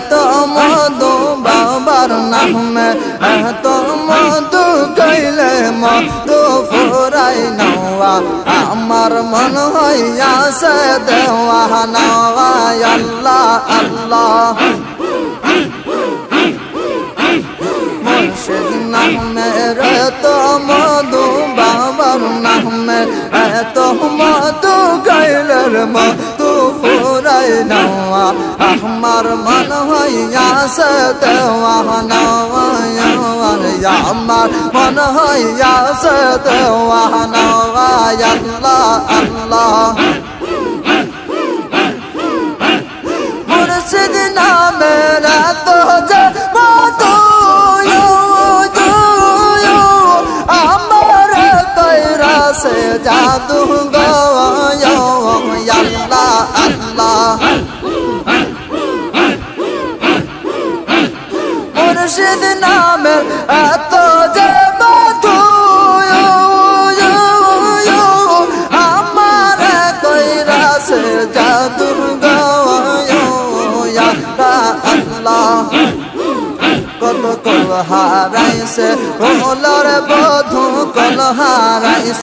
তো মধু বাবার নামে এত মধু গাইলে মধু ফুরাই নওয়া আমার মন হইয়াছে দেওয়া নওয়া আল্লাহ আল্লাহ মুর্শিদ নামের তো মধু বাবার নামে এত মধু গাইলে মধু ফুরাই নওয়া আমার মন হইয়াছে দেওয়া নওয়া আমার মন হইয়াছে দেওয়া নওয়া আল্লাহ আল্লাহ মুর্শিদ নামের তো যে মধু আমার কইরা সে জাদু গো আল্লাহ আল্লাহ মুর্শিদ নামের এত যে মধু আমার কইরা সে জাদু গো আল্লাহ কত কল হারাইছে ওলর বধু কল হারাইছে